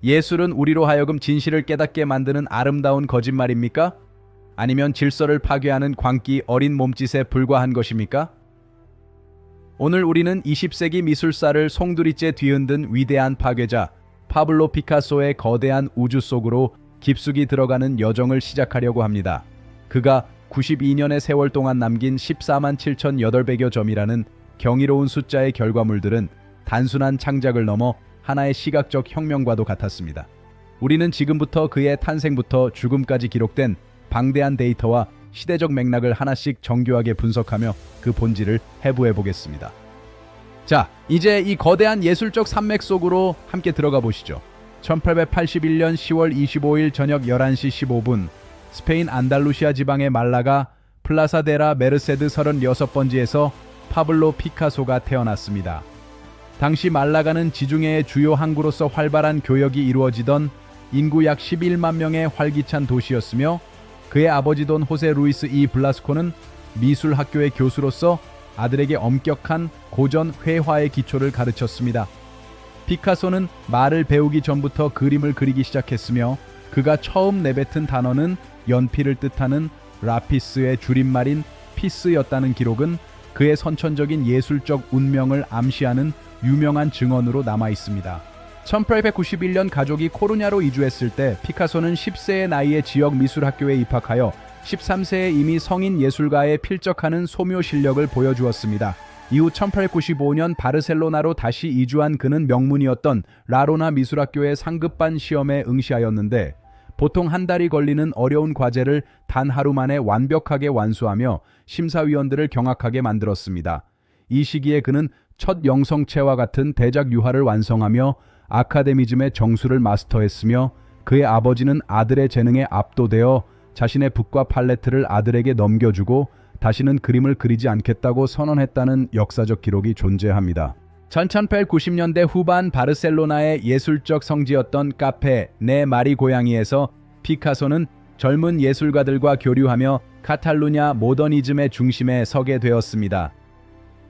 예술은 우리로 하여금 진실을 깨닫게 만드는 아름다운 거짓말입니까? 아니면 질서를 파괴하는 광기 어린 몸짓에 불과한 것입니까? 오늘 우리는 20세기 미술사를 송두리째 뒤흔든 위대한 파괴자 파블로 피카소의 거대한 우주 속으로 깊숙이 들어가는 여정을 시작하려고 합니다. 그가 92년의 세월 동안 남긴 14만 7,800여 점이라는 경이로운 숫자의 결과물들은 단순한 창작을 넘어 하나의 시각적 혁명과도 같았습니다. 우리는 지금부터 그의 탄생부터 죽음까지 기록된 방대한 데이터와 시대적 맥락을 하나씩 정교하게 분석하며 그 본질을 해부해 보겠습니다. 자, 이제 이 거대한 예술적 산맥 속으로 함께 들어가 보시죠. 1881년 10월 25일 저녁 11시 15분 스페인 안달루시아 지방의 말라가 플라사 데라 메르세드 36번지에서 파블로 피카소가 태어났습니다. 당시 말라가는 지중해의 주요 항구로서 활발한 교역이 이루어지던 인구 약 11만 명의 활기찬 도시였으며 그의 아버지 돈 호세 루이스 이 블라스코는 미술학교의 교수로서 아들에게 엄격한 고전 회화의 기초를 가르쳤습니다. 피카소는 말을 배우기 전부터 그림을 그리기 시작했으며 그가 처음 내뱉은 단어는 연필을 뜻하는 라피스의 줄임말인 피스였다는 기록은 그의 선천적인 예술적 운명을 암시하는 유명한 증언으로 남아 있습니다. 1891년 가족이 코르냐로 이주했을 때 피카소는 10세의 나이에 지역 미술학교에 입학하여 13세에 이미 성인 예술가에 필적하는 소묘 실력을 보여주었습니다. 이후 1895년 바르셀로나로 다시 이주한 그는 명문이었던 라로나 미술학교의 상급반 시험에 응시하였는데 보통 한 달이 걸리는 어려운 과제를 단 하루 만에 완벽하게 완수하며 심사위원들을 경악하게 만들었습니다. 이 시기에 그는 첫 영성체와 같은 대작 유화를 완성하며 아카데미즘의 정수를 마스터했으며 그의 아버지는 아들의 재능에 압도되어 자신의 붓과 팔레트를 아들에게 넘겨주고 다시는 그림을 그리지 않겠다고 선언했다는 역사적 기록이 존재합니다. 1890년대 후반 바르셀로나의 예술적 성지였던 카페 네 마리 고양이에서 피카소는 젊은 예술가들과 교류하며 카탈루냐 모더니즘의 중심에 서게 되었습니다.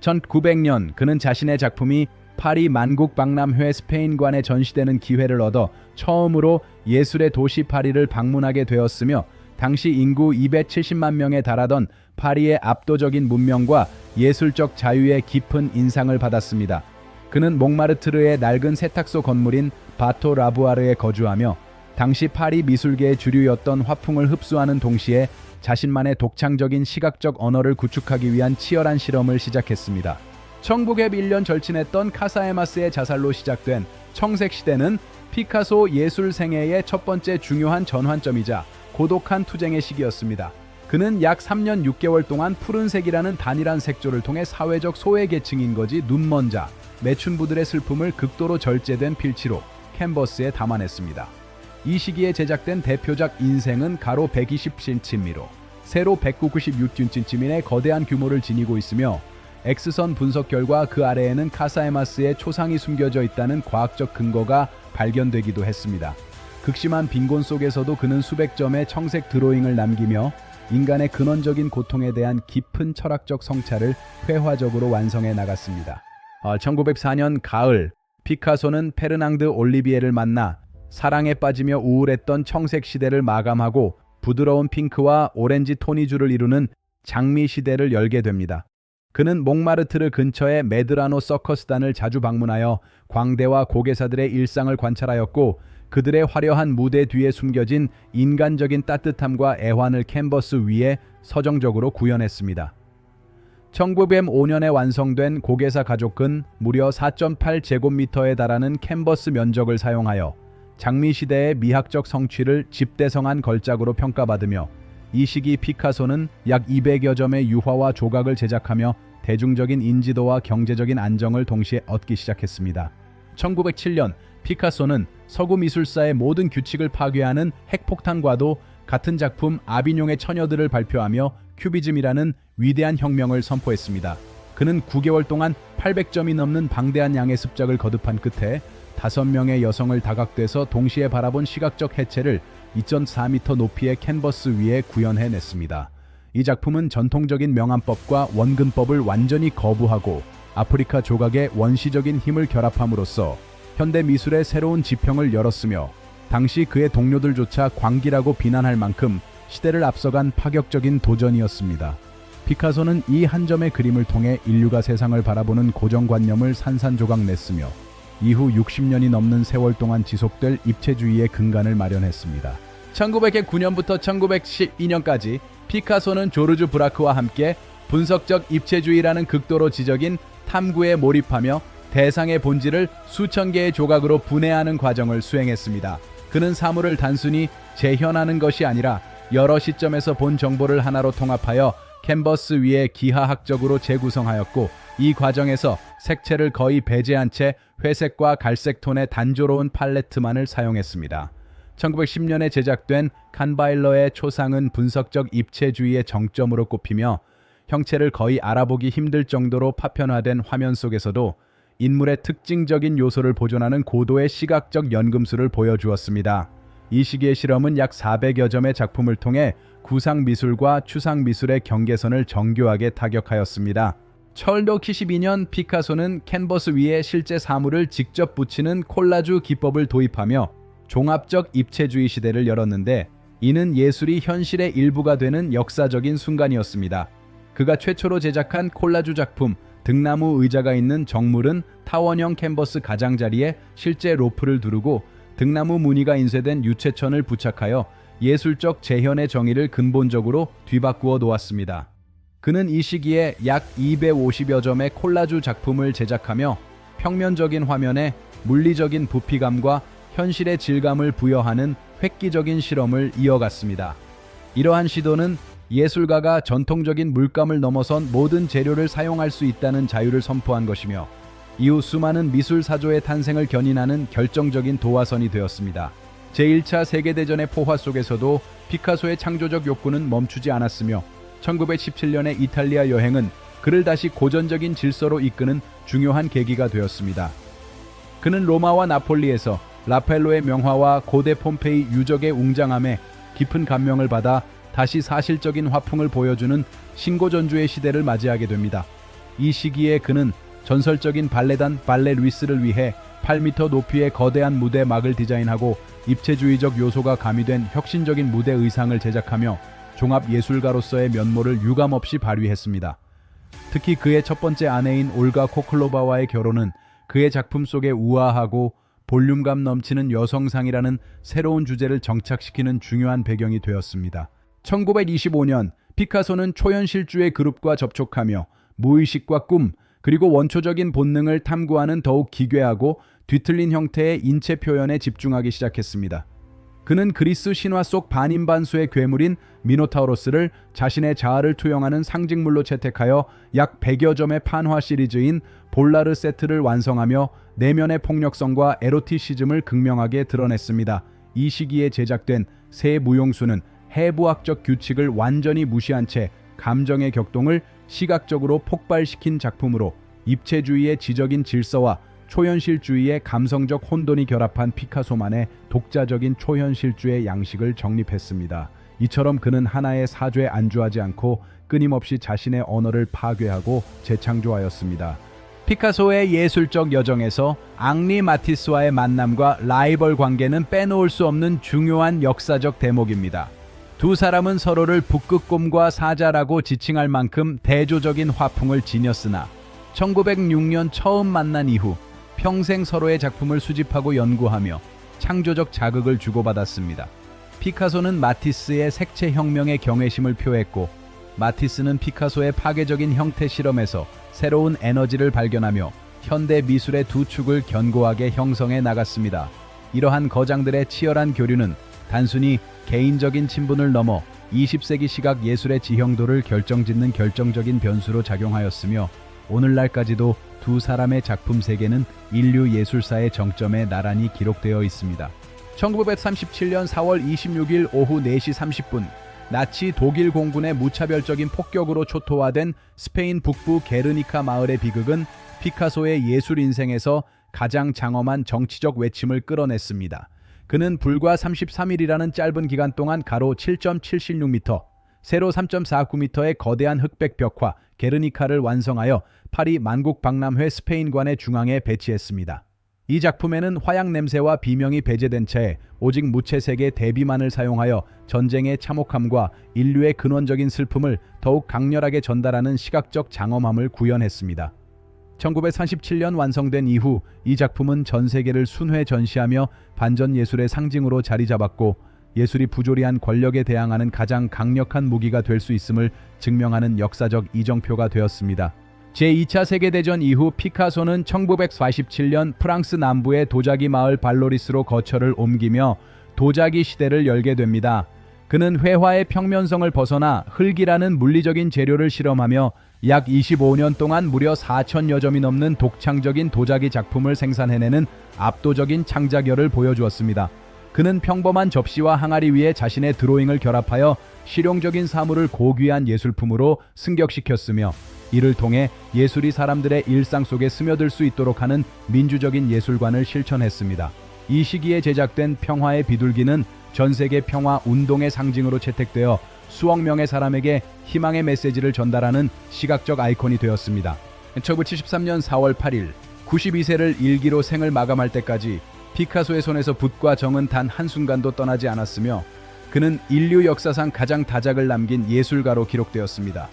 1900년 그는 자신의 작품이 파리 만국박람회 스페인관에 전시되는 기회를 얻어 처음으로 예술의 도시 파리를 방문하게 되었으며 당시 인구 270만 명에 달하던 파리의 압도적인 문명과 예술적 자유의 깊은 인상을 받았습니다. 그는 몽마르트르의 낡은 세탁소 건물인 바토 라부아르에 거주하며 당시 파리 미술계의 주류였던 화풍을 흡수하는 동시에 자신만의 독창적인 시각적 언어를 구축하기 위한 치열한 실험을 시작했습니다. 1901년 절친했던 카사에마스의 자살로 시작된 청색시대는 피카소 예술 생애의 첫 번째 중요한 전환점이자 고독한 투쟁의 시기였습니다. 그는 약 3년 6개월 동안 푸른색이라는 단일한 색조를 통해 사회적 소외계층인 거지 눈먼 자, 매춘부들의 슬픔을 극도로 절제된 필치로 캔버스에 담아냈습니다. 이 시기에 제작된 대표작 인생은 가로 120cm미로 세로 196cm의 거대한 규모를 지니고 있으며 X선 분석 결과 그 아래에는 카사에마스의 초상이 숨겨져 있다는 과학적 근거가 발견되기도 했습니다. 극심한 빈곤 속에서도 그는 수백 점의 청색 드로잉을 남기며 인간의 근원적인 고통에 대한 깊은 철학적 성찰을 회화적으로 완성해 나갔습니다. 1904년 가을, 피카소는 페르낭드 올리비에를 만나 사랑에 빠지며 우울했던 청색 시대를 마감하고 부드러운 핑크와 오렌지 토니주를 이루는 장미 시대를 열게 됩니다. 그는 몽마르트르 근처의 메드라노 서커스단을 자주 방문하여 광대와 고개사들의 일상을 관찰하였고 그들의 화려한 무대 뒤에 숨겨진 인간적인 따뜻함과 애환을 캔버스 위에 서정적으로 구현했습니다. 1905년에 완성된 고개사 가족은 무려 4.8제곱미터에 달하는 캔버스 면적을 사용하여 장미 시대의 미학적 성취를 집대성한 걸작으로 평가받으며 이 시기 피카소는 약 200여 점의 유화와 조각을 제작하며 대중적인 인지도와 경제적인 안정을 동시에 얻기 시작했습니다. 1907년 피카소는 서구 미술사의 모든 규칙을 파괴하는 핵폭탄과도 같은 작품 아비뇽의 처녀들을 발표하며 큐비즘이라는 위대한 혁명을 선포했습니다. 그는 9개월 동안 800점이 넘는 방대한 양의 습작을 거듭한 끝에 5명의 여성을 다각돼서 동시에 바라본 시각적 해체를 2.4m 높이의 캔버스 위에 구현해냈습니다. 이 작품은 전통적인 명암법과 원근법을 완전히 거부하고 아프리카 조각의 원시적인 힘을 결합함으로써 현대 미술의 새로운 지평을 열었으며 당시 그의 동료들조차 광기라고 비난할 만큼 시대를 앞서간 파격적인 도전이었습니다. 피카소는 이 한 점의 그림을 통해 인류가 세상을 바라보는 고정관념을 산산조각 냈으며 이후 60년이 넘는 세월 동안 지속될 입체주의의 근간을 마련했습니다. 1909년부터 1912년까지 피카소는 조르주 브라크와 함께 분석적 입체주의라는 극도로 지적인 탐구에 몰입하며 대상의 본질을 수천 개의 조각으로 분해하는 과정을 수행했습니다. 그는 사물을 단순히 재현하는 것이 아니라 여러 시점에서 본 정보를 하나로 통합하여 캔버스 위에 기하학적으로 재구성하였고, 이 과정에서 색채를 거의 배제한 채 회색과 갈색 톤의 단조로운 팔레트만을 사용했습니다. 1910년에 제작된 칸바일러의 초상은 분석적 입체주의의 정점으로 꼽히며 형체를 거의 알아보기 힘들 정도로 파편화된 화면 속에서도 인물의 특징적인 요소를 보존하는 고도의 시각적 연금술을 보여주었습니다. 이 시기의 실험은 약 400여 점의 작품을 통해 구상미술과 추상미술의 경계선을 정교하게 타격하였습니다. 1912년 피카소는 캔버스 위에 실제 사물을 직접 붙이는 콜라주 기법을 도입하며 종합적 입체주의 시대를 열었는데, 이는 예술이 현실의 일부가 되는 역사적인 순간이었습니다. 그가 최초로 제작한 콜라주 작품 등나무 의자가 있는 정물은 타원형 캔버스 가장자리에 실제 로프를 두르고 등나무 무늬가 인쇄된 유채천을 부착하여 예술적 재현의 정의를 근본적으로 뒤바꾸어 놓았습니다. 그는 이 시기에 약 250여 점의 콜라주 작품을 제작하며 평면적인 화면에 물리적인 부피감과 현실의 질감을 부여하는 획기적인 실험을 이어갔습니다. 이러한 시도는 예술가가 전통적인 물감을 넘어선 모든 재료를 사용할 수 있다는 자유를 선포한 것이며, 이후 수많은 미술 사조의 탄생을 견인하는 결정적인 도화선이 되었습니다. 제1차 세계대전의 포화 속에서도 피카소의 창조적 욕구는 멈추지 않았으며 1917년의 이탈리아 여행은 그를 다시 고전적인 질서로 이끄는 중요한 계기가 되었습니다. 그는 로마와 나폴리에서 라펠로의 명화와 고대 폼페이 유적의 웅장함에 깊은 감명을 받아 다시 사실적인 화풍을 보여주는 신고전주의 시대를 맞이하게 됩니다. 이 시기에 그는 전설적인 발레단 발레 루이스를 위해 8m 높이의 거대한 무대 막을 디자인하고 입체주의적 요소가 가미된 혁신적인 무대 의상을 제작하며 종합예술가로서의 면모를 유감없이 발휘했습니다. 특히 그의 첫 번째 아내인 올가 코클로바와의 결혼은 그의 작품 속에 우아하고 볼륨감 넘치는 여성상이라는 새로운 주제를 정착시키는 중요한 배경이 되었습니다. 1925년 피카소는 초현실주의 그룹과 접촉하며 무의식과 꿈, 그리고 원초적인 본능을 탐구하는 더욱 기괴하고 뒤틀린 형태의 인체 표현에 집중하기 시작했습니다. 그는 그리스 신화 속 반인반수의 괴물인 미노타우로스를 자신의 자아를 투영하는 상징물로 채택하여 약 100여 점의 판화 시리즈인 볼라르 세트를 완성하며 내면의 폭력성과 에로티시즘을 극명하게 드러냈습니다. 이 시기에 제작된 새 무용수는 해부학적 규칙을 완전히 무시한 채 감정의 격동을 시각적으로 폭발시킨 작품으로 입체주의의 지적인 질서와 초현실주의의 감성적 혼돈이 결합한 피카소만의 독자적인 초현실주의 양식을 정립했습니다. 이처럼 그는 하나의 사조에 안주하지 않고 끊임없이 자신의 언어를 파괴하고 재창조하였습니다. 피카소의 예술적 여정에서 앙리 마티스와의 만남과 라이벌 관계는 빼놓을 수 없는 중요한 역사적 대목입니다. 두 사람은 서로를 북극곰과 사자라고 지칭할 만큼 대조적인 화풍을 지녔으나 1906년 처음 만난 이후 평생 서로의 작품을 수집하고 연구하며 창조적 자극을 주고받았습니다. 피카소는 마티스의 색채 혁명에 경외심을 표했고, 마티스는 피카소의 파괴적인 형태 실험에서 새로운 에너지를 발견하며 현대 미술의 두 축을 견고하게 형성해 나갔습니다. 이러한 거장들의 치열한 교류는 단순히 개인적인 친분을 넘어 20세기 시각 예술의 지형도를 결정짓는 결정적인 변수로 작용하였으며, 오늘날까지도 두 사람의 작품 세계는 인류 예술사의 정점에 나란히 기록되어 있습니다. 1937년 4월 26일 오후 4시 30분 나치 독일 공군의 무차별적인 폭격으로 초토화된 스페인 북부 게르니카 마을의 비극은 피카소의 예술 인생에서 가장 장엄한 정치적 외침을 끌어냈습니다. 그는 불과 33일이라는 짧은 기간 동안 가로 7.76m, 세로 3.49m의 거대한 흑백 벽화 게르니카를 완성하여 파리 만국박람회 스페인관의 중앙에 배치했습니다. 이 작품에는 화약 냄새와 비명이 배제된 채 오직 무채색의 대비만을 사용하여 전쟁의 참혹함과 인류의 근원적인 슬픔을 더욱 강렬하게 전달하는 시각적 장엄함을 구현했습니다. 1937년 완성된 이후 이 작품은 전 세계를 순회 전시하며 반전 예술의 상징으로 자리 잡았고, 예술이 부조리한 권력에 대항하는 가장 강력한 무기가 될 수 있음을 증명하는 역사적 이정표가 되었습니다. 제2차 세계대전 이후 피카소는 1947년 프랑스 남부의 도자기 마을 발로리스로 거처를 옮기며 도자기 시대를 열게 됩니다. 그는 회화의 평면성을 벗어나 흙이라는 물리적인 재료를 실험하며 약 25년 동안 무려 4천여 점이 넘는 독창적인 도자기 작품을 생산해내는 압도적인 창작열을 보여주었습니다. 그는 평범한 접시와 항아리 위에 자신의 드로잉을 결합하여 실용적인 사물을 고귀한 예술품으로 승격시켰으며, 이를 통해 예술이 사람들의 일상 속에 스며들 수 있도록 하는 민주적인 예술관을 실천했습니다. 이 시기에 제작된 평화의 비둘기는 전 세계 평화 운동의 상징으로 채택되어 수억 명의 사람에게 희망의 메시지를 전달하는 시각적 아이콘이 되었습니다. 1973년 4월 8일 92세를 일기로 생을 마감할 때까지 피카소의 손에서 붓과 정은 단 한순간도 떠나지 않았으며, 그는 인류 역사상 가장 다작을 남긴 예술가로 기록되었습니다.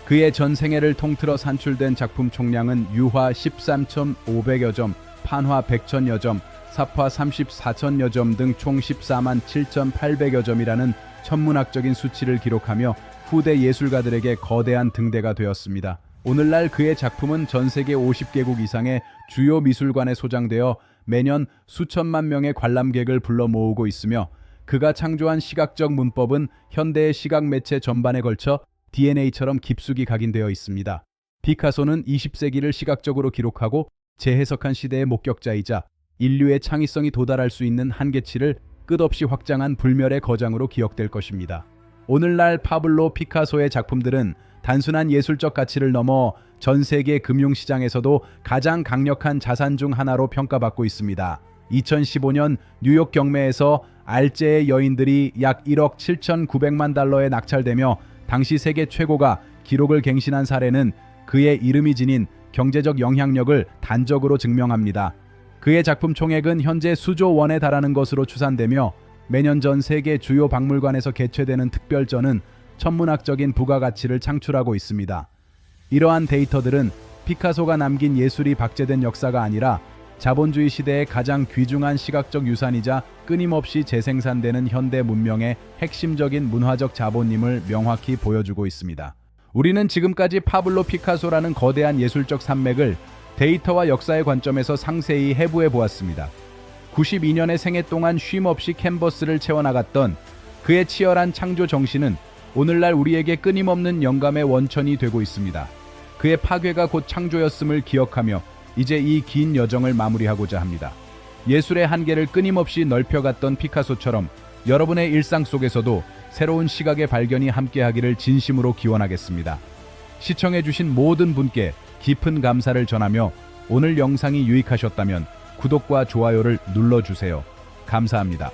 그의 전 생애를 통틀어 산출된 작품 총량은 유화 13,500여 점, 판화 100천여 점, 삽화 34천여 점 등 총 14만 7,800여 점이라는 천문학적인 수치를 기록하며 후대 예술가들에게 거대한 등대가 되었습니다. 오늘날 그의 작품은 전 세계 50개국 이상의 주요 미술관에 소장되어 매년 수천만 명의 관람객을 불러 모으고 있으며, 그가 창조한 시각적 문법은 현대의 시각 매체 전반에 걸쳐 DNA처럼 깊숙이 각인되어 있습니다. 피카소는 20세기를 시각적으로 기록하고 재해석한 시대의 목격자이자 인류의 창의성이 도달할 수 있는 한계치를 끝없이 확장한 불멸의 거장으로 기억될 것입니다. 오늘날 파블로 피카소의 작품들은 단순한 예술적 가치를 넘어 전 세계 금융시장에서도 가장 강력한 자산 중 하나로 평가받고 있습니다. 2015년 뉴욕 경매에서 알제의 여인들이 약 1억 7,900만 달러에 낙찰되며 당시 세계 최고가 기록을 갱신한 사례는 그의 이름이 지닌 경제적 영향력을 단적으로 증명합니다. 그의 작품 총액은 현재 수조 원에 달하는 것으로 추산되며, 매년 전 세계 주요 박물관에서 개최되는 특별전은 천문학적인 부가가치를 창출하고 있습니다. 이러한 데이터들은 피카소가 남긴 예술이 박제된 역사가 아니라 자본주의 시대의 가장 귀중한 시각적 유산이자 끊임없이 재생산되는 현대 문명의 핵심적인 문화적 자본임을 명확히 보여주고 있습니다. 우리는 지금까지 파블로 피카소라는 거대한 예술적 산맥을 데이터와 역사의 관점에서 상세히 해부해 보았습니다. 92년의 생애 동안 쉼없이 캔버스를 채워나갔던 그의 치열한 창조 정신은 오늘날 우리에게 끊임없는 영감의 원천이 되고 있습니다. 그의 파괴가 곧 창조였음을 기억하며 이제 이 긴 여정을 마무리하고자 합니다. 예술의 한계를 끊임없이 넓혀갔던 피카소처럼 여러분의 일상 속에서도 새로운 시각의 발견이 함께하기를 진심으로 기원하겠습니다. 시청해주신 모든 분께 깊은 감사를 전하며 오늘 영상이 유익하셨다면 구독과 좋아요를 눌러주세요. 감사합니다.